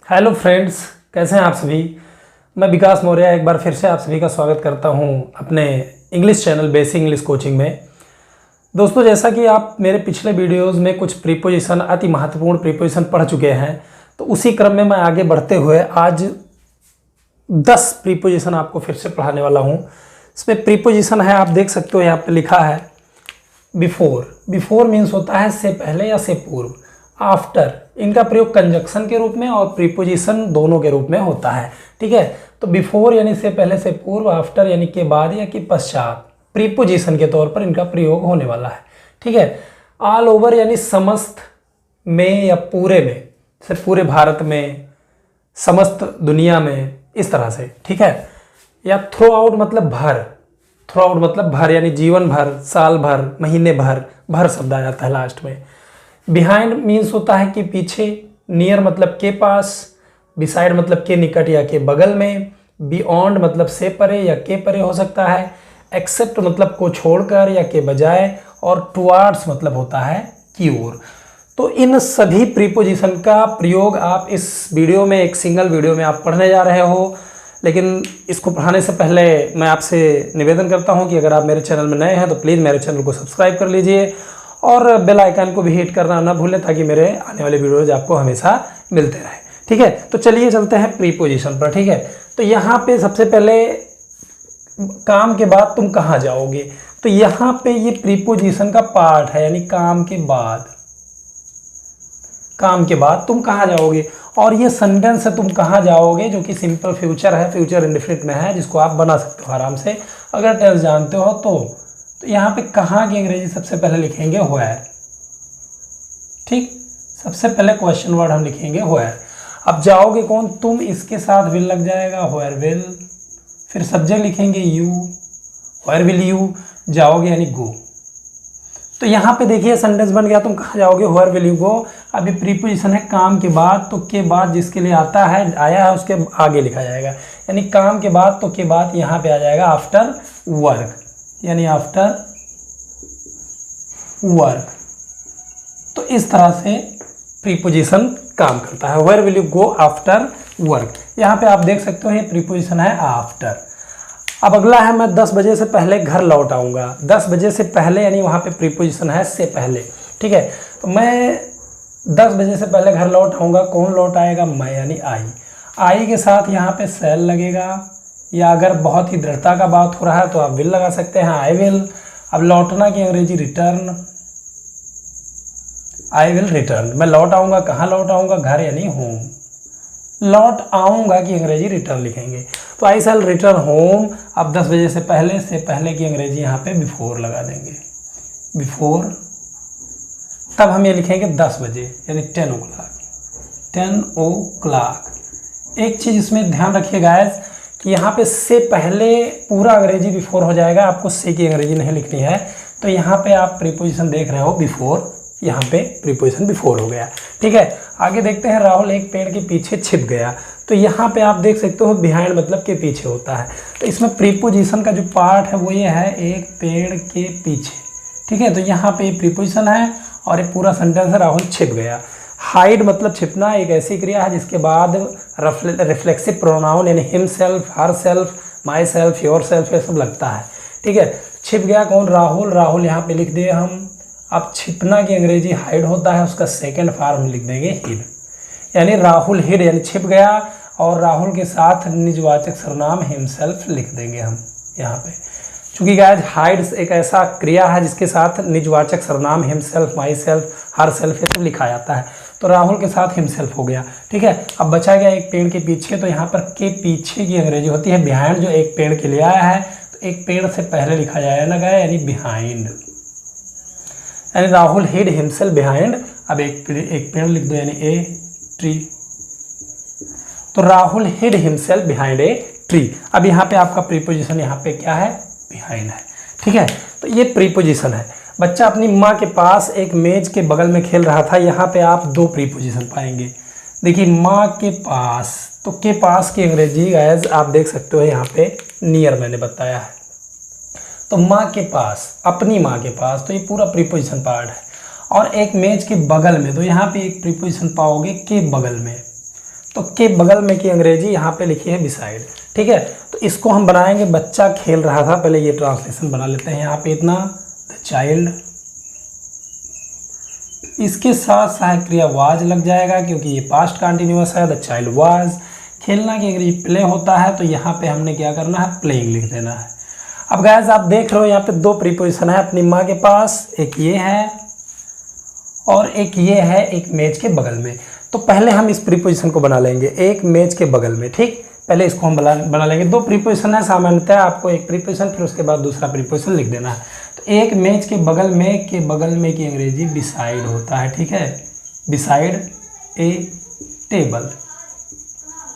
Hello friends, कैसे हैं आप सभी। मैं विकास मौर्य एक बार फिर से आप सभी का स्वागत करता हूं अपने English channel basic English coaching में। दोस्तों, जैसा कि आप मेरे पिछले वीडियोस में कुछ प्रीपोजिशन, अति महत्वपूर्ण प्रीपोजिशन पढ़ चुके हैं, तो उसी क्रम में मैं आगे बढ़ते हुए आज 10 प्रीपोजिशन आपको फिर से पढ़ाने वाला हूँ। इसमें प्रीपोजिशन है, आप देख सकते हो यहाँ पे लिखा है बिफोर। बिफोर मीन्स होता है से पहले या से पूर्व। आफ्टर, इनका प्रयोग कंजक्शन के रूप में और प्रीपोजिशन दोनों के रूप में होता है। ठीक है, तो बिफोर यानी से पहले से पूर्व, आफ्टर यानी के बाद या के पश्चात प्रीपोजिशन के तौर पर इनका प्रयोग होने वाला है। ठीक है, ऑल ओवर यानी समस्त में या पूरे में, से पूरे भारत में, समस्त दुनिया में, इस तरह से। ठीक है, या थ्रू आउट मतलब भर, थ्रू आउट मतलब भर यानी जीवन भर, साल भर, महीने भर, भर शब्द आ जाता है लास्ट में। बिहाइंड मीन्स होता है कि पीछे, नियर मतलब के पास, बिसाइड मतलब के निकट या के बगल में, बियॉन्ड मतलब से परे या के परे हो सकता है, एक्सेप्ट मतलब को छोड़कर या के बजाय, और टुवार्ड्स मतलब होता है की ओर। तो इन सभी प्रीपोजिशन का प्रयोग आप इस वीडियो में, एक सिंगल वीडियो में आप पढ़ने जा रहे हो। लेकिन इसको पढ़ाने से पहले मैं आपसे निवेदन करता हूं कि अगर आप मेरे चैनल में नए हैं तो प्लीज़ मेरे चैनल को सब्सक्राइब कर लीजिए और बेल आइकन को भी हिट करना ना भूलें, ताकि मेरे आने वाले वीडियोज आपको हमेशा मिलते रहे। ठीक है, तो चलिए चलते हैं प्रीपोजिशन पर। ठीक है, तो यहाँ पे सबसे पहले काम के बाद तुम कहाँ जाओगे, तो यहाँ पे ये प्रीपोजिशन का पार्ट है, यानी काम के बाद। काम के बाद तुम कहाँ जाओगे, और ये सेंटेंस है तुम कहाँ जाओगे, जो कि सिंपल फ्यूचर है, फ्यूचर इंडेफिनिट में है, जिसको आप बना सकते हो आराम से अगर टेंस जानते हो तो यहाँ पे कहाँ की अंग्रेजी सबसे पहले लिखेंगे व्हेयर। ठीक, सबसे पहले क्वेश्चन वर्ड हम लिखेंगे व्हेयर। अब जाओगे कौन, तुम, इसके साथ विल लग जाएगा, व्हेयर विल। फिर सब्जेक्ट लिखेंगे यू, व्हेयर विल यू, जाओगे यानी गो। तो यहाँ पे देखिए सेंटेंस बन गया, तुम कहाँ जाओगे, व्हेयर विल यू गो। अभी प्रीपोजिशन है काम के बाद, तो के बाद जिसके लिए आता है, आया है, उसके आगे लिखा जाएगा, यानी काम के बाद, तो के बाद यहाँ पे आ जाएगा आफ्टर वर्क, यानी आफ्टर वर्क। तो इस तरह से प्रीपोजिशन काम करता है। Where will you go after work, यहाँ पे आप देख सकते हो ये प्रीपोजिशन है आफ्टर। अब अगला है मैं 10 बजे से पहले घर लौट आऊँगा। 10 बजे से पहले यानी वहाँ पे प्रीपोजिशन है से पहले। ठीक है, तो मैं 10 बजे से पहले घर लौट आऊँगा, कौन लौट आएगा, मैं यानी आई। आई के साथ यहाँ पे सेल लगेगा, या अगर बहुत ही दृढ़ता का बात हो रहा है तो आप विल लगा सकते हैं, आई विल। अब लौटना की अंग्रेजी रिटर्न, आई विल रिटर्न। मैं लौट आऊँगा, कहाँ लौट आऊँगा, घर यानी होम। लौट आऊँगा की अंग्रेजी रिटर्न लिखेंगे, तो आई शैल रिटर्न होम। अब 10 बजे से पहले की अंग्रेजी यहाँ पे बिफोर लगा देंगे, बिफोर। तब हम ये लिखेंगे 10 बजे यानी 10 ओ क्लॉक, 10 ओ क्लॉक। एक चीज़ इसमें ध्यान रखिए गाइस कि यहाँ पे से पहले पूरा अंग्रेजी बिफोर हो जाएगा, आपको से की अंग्रेजी नहीं लिखनी है। तो यहाँ पे आप प्रीपोजिशन देख रहे हो बिफोर, यहाँ पे प्रीपोजिशन बिफोर हो गया। ठीक है, आगे देखते हैं, राहुल एक पेड़ के पीछे छिप गया। तो यहाँ पे आप देख सकते हो बिहाइंड मतलब के पीछे होता है। तो इसमें प्रीपोजिशन का जो पार्ट है वो ये है, एक पेड़ के पीछे। ठीक है, तो यहाँ पे प्रीपोजिशन है और ये पूरा सेंटेंस है, राहुल छिप गया। हाइड मतलब छिपना, एक ऐसी क्रिया है जिसके बाद रिफ्लेक्सिव प्रोनाउन यानी him self, her self, my self, your self, ये सब लगता है। ठीक है, छिप गया कौन, राहुल। राहुल यहाँ पे लिख दिए हम। अब छिपना की अंग्रेजी हाइड होता है, उसका सेकंड फॉर्म लिख देंगे हिड, यानी राहुल हिड यानी छिप गया, और राहुल के साथ निजवाचक सर्वनाम हिमसेल्फ लिख देंगे हम यहाँ पे। चूँकि गाइस हाइड एक ऐसा क्रिया है जिसके साथ निजवाचक सर्वनाम himself, my self, her self ये सब लिखा जाता है। तो राहुल के साथ हिमसेल्फ हो गया। ठीक है, अब बचा गया एक पेड़ के पीछे। तो यहाँ पर के पीछे की अंग्रेजी होती है बिहाइंड, जो एक पेड़ के लिए आया है, तो एक पेड़ से पहले लिखा जाएगा ना यानी बिहाइंड, यानी राहुल हिड हिमसेल्फ बिहाइंड। अब एक पेड़ लिख दो, यानी ए ट्री। तो Rahul hid himself behind a tree. अब यहाँ पे आपका प्रीपोजिशन यहाँ पे क्या है, बिहाइंड है। ठीक है, तो ये प्रीपोजिशन है। बच्चा अपनी माँ के पास एक मेज के बगल में खेल रहा था, यहाँ पे आप 2 प्रीपोजिशन पाएंगे। देखिए माँ के पास, तो के पास की अंग्रेजी गाइस आप देख सकते हो यहाँ पे नियर मैंने बताया है। तो माँ के पास, अपनी माँ के पास, तो ये पूरा प्रीपोजिशन पार्ट है। और एक मेज के बगल में, तो यहाँ पे एक प्रीपोजिशन पाओगे के बगल में। तो के बगल में की अंग्रेजी यहाँ पे लिखी है बिसाइड, ठीक है। तो इसको हम बनाएंगे बच्चा खेल रहा था, पहले ये ट्रांसलेशन बना लेते हैं यहाँ पे इतना, द चाइल्ड, इसके साथ सहायक क्रिया वाज लग जाएगा क्योंकि ये पास्ट कंटिन्यूअस है, द चाइल्ड वाज। खेलना की अंग्रेजी प्ले होता है, तो यहाँ पे हमने क्या करना है, प्लेइंग लिख देना है। अब गाइस आप देख रहे हो यहाँ पे दो प्रीपोजिशन है अपनी माँ के पास, एक ये है और एक ये है, एक मेज के बगल में। तो पहले हम इस प्रीपोजिशन को बना लेंगे, एक मेज के बगल में, ठीक। पहले इसको हम बना लेंगे। दो प्रीपोजिशन है, सामान्यतः आपको एक प्रीपोजिशन फिर उसके बाद दूसरा प्रीपोजिशन लिख देना है। तो एक मेज के बगल में की अंग्रेजी बिसाइड होता है, ठीक है, बिसाइड ए टेबल।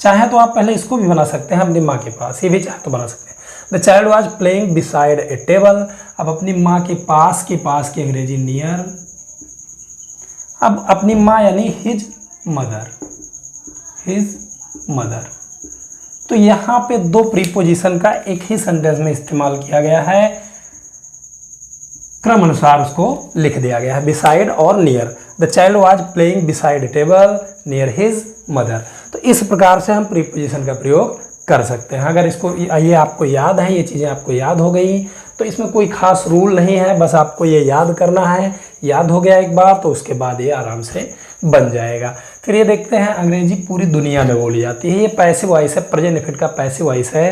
चाहे तो आप पहले इसको भी बना सकते हैं अपनी माँ के पास, ये भी चाहे तो बना सकते हैं। The child was playing beside A table. अब अपनी माँ के पास की अंग्रेजी नियर। अब अपनी माँ यानी हिज मदर। तो यहाँ पे दो प्रीपोजिशन का एक ही सेंटेंस में इस्तेमाल किया गया है, क्रम अनुसार उसको लिख दिया गया है, बिसाइड और near. The child was playing beside A table near his mother. तो इस प्रकार से हम प्रीपोजिशन का प्रयोग कर सकते हैं। अगर इसको ये आपको याद है, ये चीज़ें आपको याद हो गई, तो इसमें कोई खास रूल नहीं है, बस आपको ये याद करना है। याद हो गया एक बार तो उसके बाद ये आराम से बन जाएगा। फिर ये देखते हैं अंग्रेजी पूरी दुनिया में बोली जाती है। ये पैसिव वॉइस है, प्रेजेंट इन्फिनिट का पैसिव वॉइस है।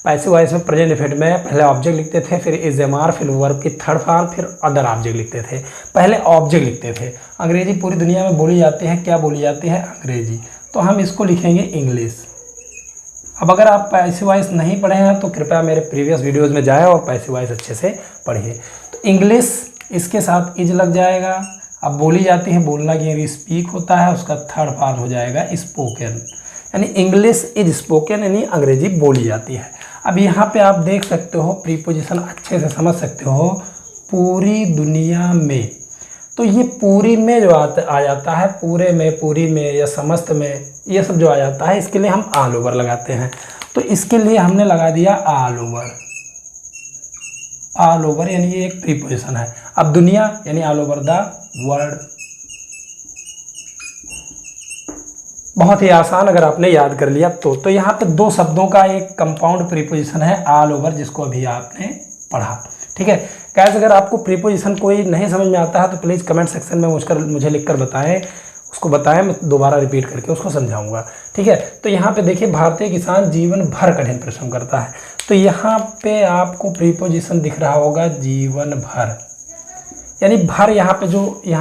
पैसिव वॉइस में प्रेजेंट इन्फिनिट में पहले ऑब्जेक्ट लिखते थे, फिर इज एम आर, फिर वर्ब की थर्ड फॉर्म, फिर अदर ऑब्जेक्ट लिखते थे, पहले ऑब्जेक्ट लिखते थे। अंग्रेजी पूरी दुनिया में बोली जाती है, क्या बोली जाती है, अंग्रेजी। तो हम इसको लिखेंगे इंग्लिश। अब अगर आप पैसिव वॉइस नहीं पढ़े हैं तो कृपया मेरे प्रीवियस वीडियोज़ में जाएं और पैसिव वॉइस अच्छे से पढ़िए। तो इंग्लिश इसके साथ इज लग जाएगा। अब बोली जाती है, बोलना की स्पीक होता है, उसका थर्ड फॉर्म हो जाएगा स्पोकन, यानी इंग्लिश इज स्पोकन, यानी अंग्रेजी बोली जाती है। अब यहाँ पे आप देख सकते हो प्रीपोजिशन अच्छे से समझ सकते हो, पूरी दुनिया में। तो ये पूरी में जो आ जाता है, पूरे में, पूरी में या समस्त में, ये सब जो आ जाता है, इसके लिए हम ऑल ओवर लगाते हैं। तो इसके लिए हमने लगा दिया ऑल ओवर, यानी ये एक प्रीपोजिशन है। अब दुनिया यानी ऑल ओवर द वर्ल्ड। बहुत ही आसान, अगर आपने याद कर लिया तो यहाँ पे दो शब्दों का एक कंपाउंड प्रीपोजिशन है ऑल ओवर, जिसको अभी आपने पढ़ा, ठीक है। गाइस अगर आपको प्रीपोजिशन कोई नहीं समझ में आता है तो प्लीज़ कमेंट सेक्शन में मुझे लिखकर बताएं, उसको बताएं, मैं दोबारा रिपीट करके उसको समझाऊंगा, ठीक है। तो यहाँ पे देखिए, भारतीय किसान जीवन भर कठिन परिश्रम करता है। तो यहाँ पे आपको प्रीपोजिशन दिख रहा होगा जीवन भर, यानी भर यहाँ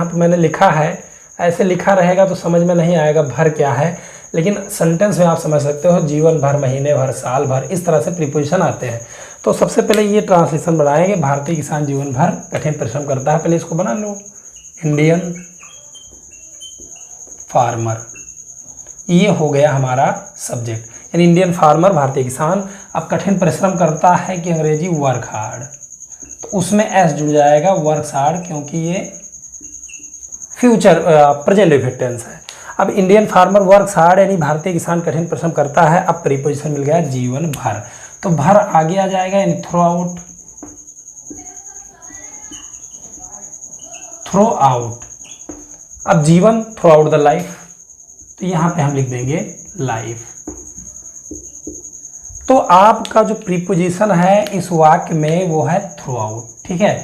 पे मैंने लिखा है, ऐसे लिखा रहेगा तो समझ में नहीं आएगा भर क्या है, लेकिन सेंटेंस में आप समझ सकते हो, जीवन भर, महीने भर, साल भर, इस तरह से प्रीपोजिशन आते हैं। तो सबसे पहले ये ट्रांसलेशन बनाएंगे, भारतीय किसान जीवन भर कठिन परिश्रम करता है। पहले इसको बना लो, इंडियन फार्मर, ये हो गया हमारा सब्जेक्ट, यानी इंडियन फार्मर, भारतीय किसान। अब कठिन परिश्रम करता है कि अंग्रेजी वर्क हार्ड, तो उसमें एस जुड़ जाएगा, वर्क हार्ड, क्योंकि ये फ्यूचर प्रेजेंट इन्फिनिट टेंस है। अब इंडियन फार्मर वर्क्स हार्ड, यानी भारतीय किसान कठिन परिश्रम करता है। अब प्रीपोजिशन मिल गया जीवन भर, तो भर आगे आ जाएगा, यानी थ्रू आउट। अब जीवन थ्रू आउट द लाइफ, तो यहाँ पे हम लिख देंगे लाइफ। तो आपका जो प्रीपोजिशन है इस वाक्य में वो है थ्रू आउट, ठीक है।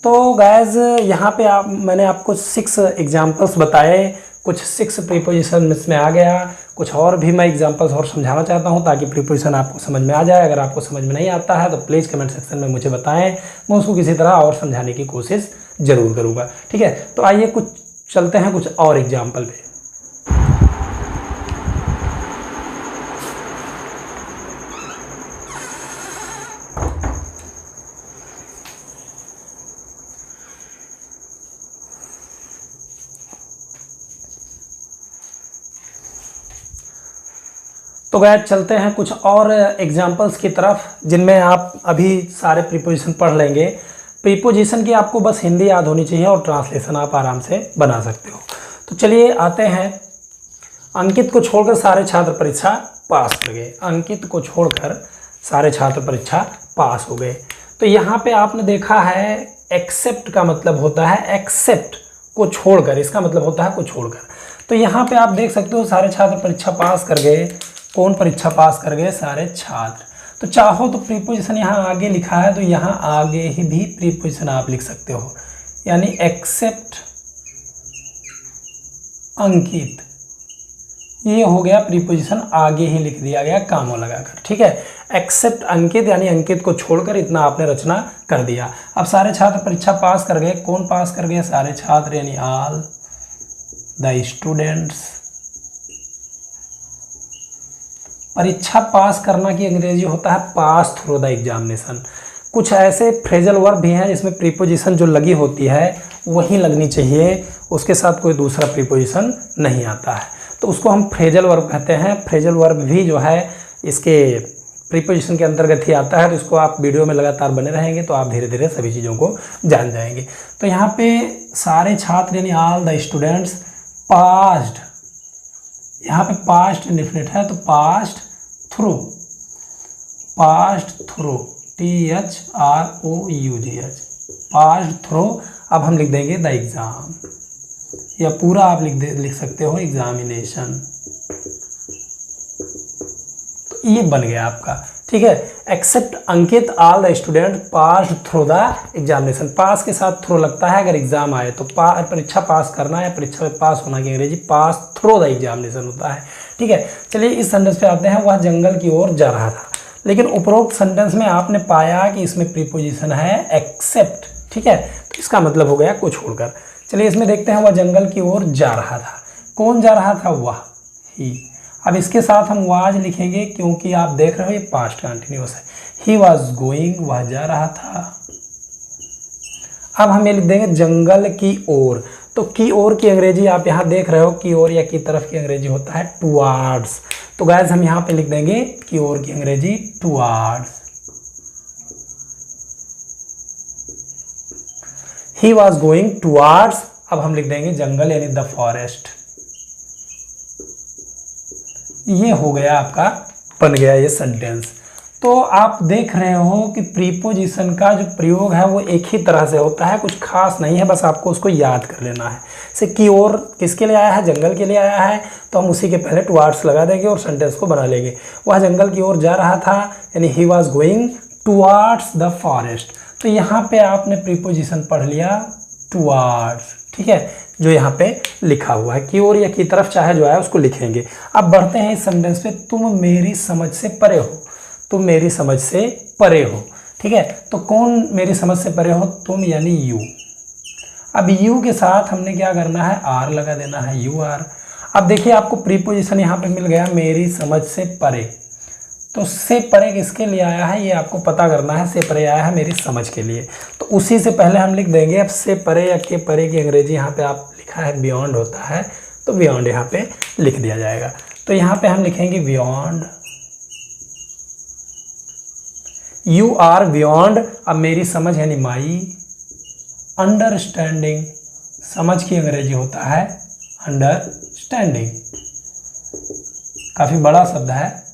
तो गाइज यहाँ पे मैंने आपको 6 एग्जाम्पल्स बताए, कुछ 6 प्रीपोजिशन इसमें आ गया, कुछ और भी मैं एग्जाम्पल्स और समझाना चाहता हूँ ताकि प्रीपोजिशन आपको समझ में आ जाए। अगर आपको समझ में नहीं आता है तो प्लीज़ कमेंट सेक्शन में मुझे बताएं, मैं उसको किसी तरह और समझाने की कोशिश ज़रूर करूँगा, ठीक है। तो आइए कुछ चलते हैं कुछ और एग्जाम्पल पे। तो गाइस चलते हैं कुछ और एग्जाम्पल्स की तरफ, जिनमें आप अभी सारे प्रीपोजिशन पढ़ लेंगे। प्रीपोजिशन की आपको बस हिंदी याद होनी चाहिए और ट्रांसलेशन आप आराम से बना सकते हो। तो चलिए आते हैं, अंकित को छोड़कर सारे छात्र परीक्षा पास हो गए। अंकित को छोड़कर सारे छात्र परीक्षा पास हो गए। तो यहाँ पे आपने देखा है एक्सेप्ट का मतलब होता है एक्सेप्ट को छोड़कर, इसका मतलब होता है को छोड़कर। तो यहाँ पे आप देख सकते हो सारे छात्र परीक्षा पास कर गए। कौन परीक्षा पास कर गए? सारे छात्र। तो चाहो तो प्रीपोजिशन यहाँ आगे लिखा है तो यहाँ आगे ही भी प्रीपोजिशन आप लिख सकते हो, यानी एक्सेप्ट अंकित, ये हो गया प्रीपोजिशन, आगे ही लिख दिया गया कामो लगाकर। ठीक है, एक्सेप्ट अंकित यानी अंकित को छोड़कर इतना आपने रचना कर दिया। अब सारे छात्र परीक्षा पास कर गए। कौन पास कर गए? सारे छात्र, यानी ऑल द स्टूडेंट्स। परीक्षा पास करना की अंग्रेजी होता है पास थ्रू द एग्जामिनेशन। कुछ ऐसे फ्रेजल वर्ब भी हैं जिसमें प्रीपोजिशन जो लगी होती है वही लगनी चाहिए, उसके साथ कोई दूसरा प्रीपोजिशन नहीं आता है, तो उसको हम फ्रेजल वर्ब कहते हैं। फ्रेजल वर्ब भी जो है इसके प्रीपोजिशन के अंतर्गत ही आता है, तो इसको आप वीडियो में लगातार बने रहेंगे तो आप धीरे धीरे सभी चीज़ों को जान जाएंगे। तो यहाँ पे सारे छात्र यानी ऑल द स्टूडेंट्स पास्ड, यहाँ पे पास्ट इंडेफिनिट है तो past through, past through, THROUGH, passed through. अब हम लिख देंगे द एग्ज़ाम, या पूरा आप लिख सकते हो एग्जामिनेशन। तो ये बन गया आपका। ठीक है, except Ankit all the student passed through the examination. Pass के साथ थ्रू लगता है अगर एग्जाम आए तो। परीक्षा पास करना या परीक्षा में पास होना की अंग्रेजी पास थ्रू द एग्जामिनेशन होता है। ठीक है, चलिए इस सेंटेंस पे आते हैं। वह जंगल की ओर जा रहा था, लेकिन उपरोक्त सेंटेंस में आपने पाया कि इसमें प्रीपोजिशन है एक्सेप्ट। ठीक है, तो इसका मतलब हो गया को छोड़कर। चलिए इसमें देखते हैं, वह जंगल की ओर जा रहा था। कौन जा रहा था? वह, ही। अब इसके साथ हम वाज लिखेंगे क्योंकि आप देख रहे हो ये पास्ट कंटिन्यूअस है। ही वॉज गोइंग, वह जा रहा था। अब हम ये लिख देंगे जंगल की ओर। तो की ओर की अंग्रेजी आप यहाँ देख रहे हो, की ओर या की तरफ की अंग्रेजी होता है टुवार्ड्स। तो गाइस हम यहाँ पे लिख देंगे की ओर की अंग्रेजी towards. He was going towards, अब हम लिख देंगे जंगल यानी द फॉरेस्ट। ये हो गया आपका, बन गया ये सेंटेंस। तो आप देख रहे हो कि प्रीपोजिशन का जो प्रयोग है वो एक ही तरह से होता है, कुछ खास नहीं है, बस आपको उसको याद कर लेना है। से की ओर किसके लिए आया है? जंगल के लिए आया है, तो हम उसी के पहले टुवार्ड्स लगा देंगे और सेंटेंस को बना लेंगे। वह जंगल की ओर जा रहा था यानी he was going towards the forest. तो यहाँ पे आपने प्रीपोजिशन पढ़ लिया टुवार्ड्स। ठीक है, जो यहाँ पे लिखा हुआ है की ओर या की तरफ, चाहे जो है उसको लिखेंगे। अब बढ़ते हैं इस सेंटेंस पे। तुम मेरी समझ से परे हो, तुम मेरी समझ से परे हो। ठीक है, तो कौन मेरी समझ से परे हो? तुम यानी यू। अब यू के साथ हमने क्या करना है? आर लगा देना है, यू आर। अब देखिए आपको प्रीपोजिशन यहाँ पे मिल गया मेरी समझ से परे। तो से परे किसके लिए आया है ये आपको पता करना है। से परे आया है मेरी समझ के लिए, तो उसी से पहले हम लिख देंगे। अब से परे या के परे की अंग्रेजी यहाँ पे आप लिखा है बियॉन्ड होता है, तो बियॉन्ड यहाँ पे लिख दिया जाएगा। तो यहाँ पे हम लिखेंगे बियॉन्ड, यू आर बियॉन्ड। अब मेरी समझ यानी माई अंडरस्टैंडिंग, समझ की अंग्रेजी होता है अंडरस्टैंडिंग, काफ़ी बड़ा शब्द है।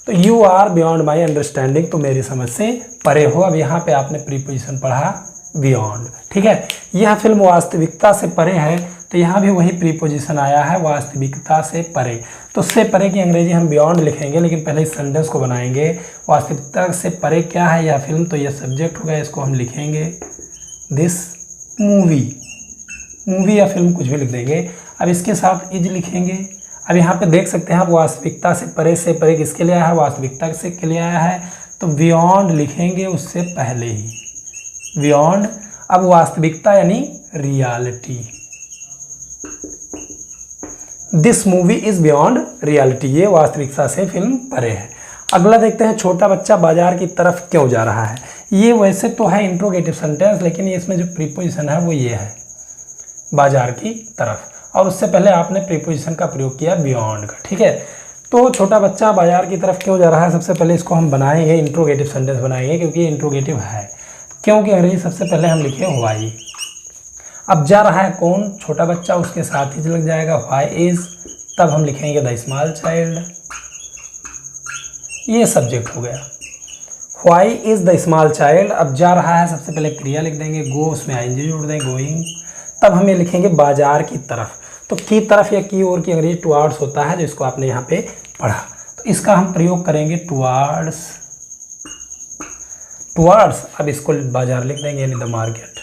तो you are beyond my understanding, तो मेरी समझ से परे हो। अब यहाँ पे आपने प्रीपोजिशन पढ़ा बियॉन्ड। ठीक है, यह फिल्म वास्तविकता से परे है, तो यहाँ भी वही प्रीपोजिशन आया है वास्तविकता से परे। तो से परे की अंग्रेजी हम बियॉन्ड लिखेंगे, लेकिन पहले इस सेंटेंस को बनाएंगे। वास्तविकता से परे क्या है यह फिल्म, तो यह सब्जेक्ट होगा, इसको हम लिखेंगे दिस मूवी। मूवी या फिल्म कुछ भी लिख देंगे। अब इसके साथ इज लिखेंगे। अब यहाँ पे देख सकते हैं आप वास्तविकता से परे किसके लिए आया है? वास्तविकता से के लिए आया है, तो बियॉन्ड लिखेंगे उससे पहले ही, बियॉन्ड। अब वास्तविकता यानी reality, this movie is beyond reality, ये वास्तविकता से फिल्म परे है। अगला देखते हैं, छोटा बच्चा बाजार की तरफ क्यों जा रहा है। ये वैसे तो है इंट्रोगेटिव सेंटेंस, लेकिन इसमें जो प्रीपोजिशन है वो ये है बाजार की तरफ, और उससे पहले आपने प्रीपोजिशन का प्रयोग किया बियॉन्ड का। ठीक है, तो छोटा बच्चा बाजार की तरफ क्यों जा रहा है, सबसे पहले इसको हम बनाएंगे, इंट्रोगेटिव सेंटेंस बनाएंगे, क्योंकि ये इंट्रोगेटिव है। क्योंकि अंग्रेजी सबसे पहले हम लिखे व्हाई। अब जा रहा है कौन? छोटा बच्चा, उसके साथ ही लग जाएगा व्हाई इज, तब हम लिखेंगे द स्मॉल चाइल्ड, ये सब्जेक्ट हो गया। Why is the small child. अब जा रहा है, सबसे पहले क्रिया लिख देंगे, गो, उसमें आईएनजी जोड़ देंगे, गोइंग। तब हम ये लिखेंगे बाजार की तरफ। तो की तरफ या की ओर की अंग्रेजी टुवार्ड्स होता है, जो इसको आपने यहाँ पे पढ़ा। तो इसका हम प्रयोग करेंगे टुवार्ड्स। टुवार्ड्स, अब इसको बाजार लिख देंगे, यानी द मार्केट।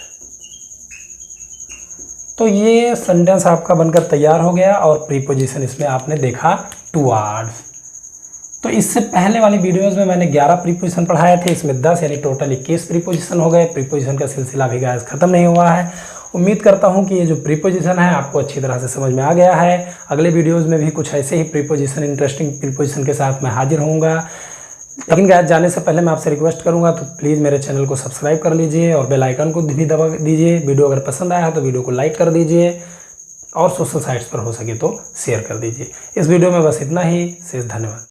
तो ये सेंटेंस आपका बनकर तैयार हो गया और प्रीपोजिशन इसमें आपने देखा टुवार्ड्स। तो इससे पहले वाली वीडियोस में मैंने 11 प्रीपोजिशन पढ़ाए थे, इसमें 10 यानी टोटल 21 प्रीपोजिशन हो गए। प्रीपोजिशन का सिलसिला भी गाइस खत्म नहीं हुआ है। उम्मीद करता हूं कि ये जो प्रीपोजिशन है आपको अच्छी तरह से समझ में आ गया है। अगले वीडियोस में भी कुछ ऐसे ही प्रीपोजिशन, इंटरेस्टिंग प्रीपोजिशन के साथ मैं हाजिर होऊंगा। लेकिन गाइस जाने से पहले मैं आपसे रिक्वेस्ट करूंगा तो प्लीज़ मेरे चैनल को सब्सक्राइब कर लीजिए और बेल आइकन को भी दबा दीजिए। वीडियो अगर पसंद आया है तो वीडियो को लाइक कर दीजिए और सोशल साइट्स पर हो सके तो शेयर कर दीजिए। इस वीडियो में बस इतना ही। शेष धन्यवाद।